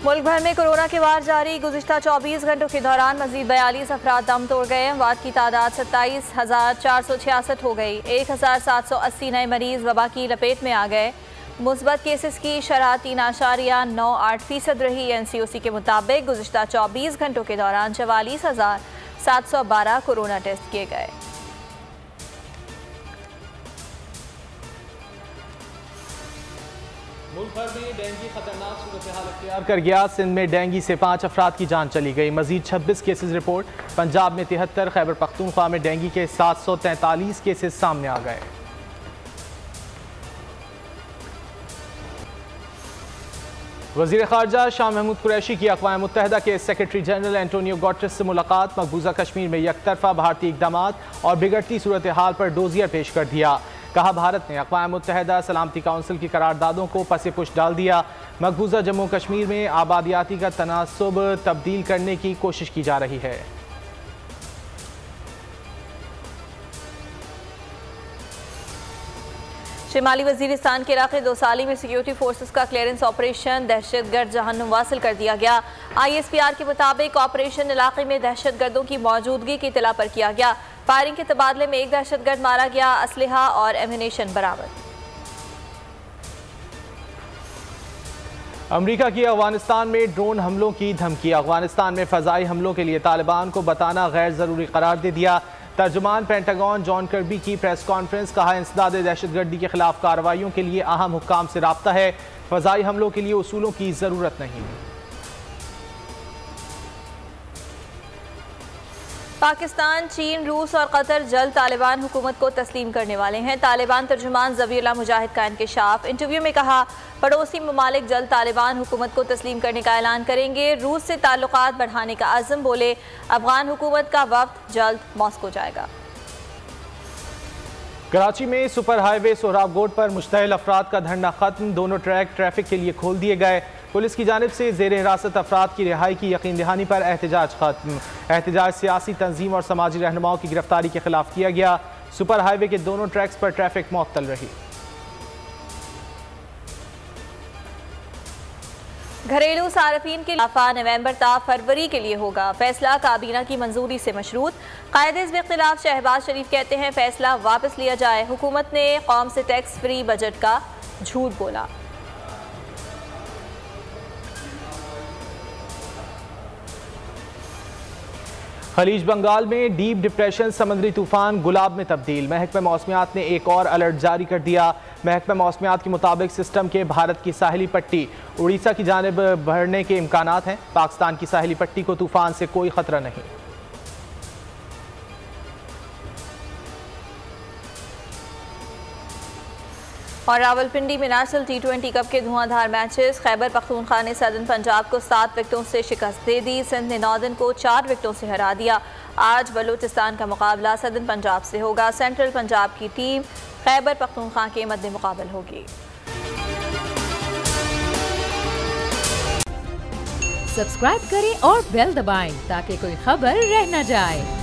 मुल्क भर में कोरोना के वार जारी। गुज़िश्ता 24 घंटों के दौरान मजीद 42 अफराद दम तोड़ गए। अमवात की तादाद 27,466 हो गई। 1,780 नए मरीज वबा की लपेट में आ गए। मुस्बत केसेस की शरह 3.98% रही। NCOC के मुताबिक गुज़िश्ता 24 घंटों के दौरान 44,712 कोरोना टेस्ट किए गए। मुल्क भर में डेंगू खतरनाक सूरत हाल अख्तियार कर गया। सिंध में डेंगू से 5 अफराद की जान चली गई। मजीद 26 केसेस रिपोर्ट। पंजाब में 73, खैबर पख्तूनख्वा में डेंगू के 743 केसेस सामने आ गए। वज़ीर ख़ारजा शाह महमूद कुरैशी की अक़वाम मुत्तहिदा के सेक्रेटरी जनरल एंटोनियो गुटेरेस से मुलाकात। मकबूजा कश्मीर में यकतरफा भारतीय इक़दामात और बिगड़ती सूरत हाल पर डोजियर पेश कर दिया। कहा, भारत ने अक़वाम मुत्तहिदा सलामती काउंसिल की करारदादों को पसे पुश डाल दिया। मकबूजा जम्मू कश्मीर में आबादियाती का तनासुब तब्दील करने की कोशिश की जा रही है। शिमाली वजीरिस्तान के इलाके दोसाली में सिक्योरिटी फोर्सेस का क्लियरेंस ऑपरेशन दहशतगर्द जहन्नुम वासिल कर दिया गया। ISPR के मुताबिक ऑपरेशन इलाके में दहशतगर्दों की मौजूदगी की इत्तला पर किया गया। फायरिंग के तबादले में एक दहशतगर्द मारा गया। असलहा और एम्यूनेशन बरामद। अमरीका की अफगानिस्तान में ड्रोन हमलों की धमकी। अफगानिस्तान में फ़ज़ाई हमलों के लिए तालिबान को बताना गैर ज़रूरी करार दे दिया। तर्जुमान पेंटागन जॉन कर्बी की प्रेस कॉन्फ्रेंस। कहा, इंसदाद दहशतगर्दी के खिलाफ कार्रवाइयों के लिए अहम हुक्काम से राब्ता है। फ़ज़ाई हमलों के लिए उसूलों की ज़रूरत नहीं। पाकिस्तान, चीन, रूस और कतर जल्द तालिबान हुकूमत को तस्लीम करने वाले हैं। तालिबान तर्जुमान ज़बीउल्लाह मुजाहिद का इंकशाफ। इंटरव्यू में कहा, पड़ोसी ममालिक जल्द तालिबान हुकूमत को तस्लीम करने का ऐलान करेंगे। रूस से ताल्लुकात बढ़ाने का अज़्म। बोले, अफगान हुकूमत का वफ्द जल्द मॉस्को जाएगा। कराची में सुपर हाईवे सोहराबगोट पर मुश्तइल अफराद का धरना खत्म। दोनों ट्रैक ट्रैफिक के लिए खोल दिए गए। पुलिस की जानिब से ज़ेर हिरासत अफराद की रिहाई की यकीन दहानी पर एहतजाज खत्म। एहतजाज सियासी तंजीम और समाजी रहनुमाओं की गिरफ्तारी के खिलाफ किया गया। सुपर हाईवे के दोनों ट्रैक्स पर ट्रैफिक मुअत्तल रही। घरेलू सार्फिन के लाफा नवंबर ता फरवरी के लिए होगा। फैसला काबीना की मंजूरी से मशरूत। कायदे इख्तिलाफ शहबाज शरीफ कहते हैं फैसला वापस लिया जाए। हुकूमत ने कौम से टैक्स फ्री बजट का झूठ बोला। खलीज बंगाल में डीप डिप्रेशन समुद्री तूफान गुलाब में तब्दील। महकमा मौसमियात ने एक और अलर्ट जारी कर दिया। महकमा मौसमियात के मुताबिक सिस्टम के भारत की साहिली पट्टी उड़ीसा की जानिब बढ़ने के इम्कानात हैं। पाकिस्तान की साहिली पट्टी को तूफान से कोई खतरा नहीं। और रावलपिंडी में नेशनल T20 कप के धुआंधार मैचेस। खैबर पख्तूनख्वा ने सदर्न पंजाब को 7 विकेटों से शिकस्त दे दी। सिंध ने नॉर्दर्न को 4 विकेटों से हरा दिया। आज बलूचिस्तान का मुकाबला सदर्न पंजाब से होगा। सेंट्रल पंजाब की टीम खैबर पख्तूनख्वा के मद्दे मुकाबल होगी। सब्सक्राइब करें और बेल दबाएं ताकि कोई खबर रह न जाए।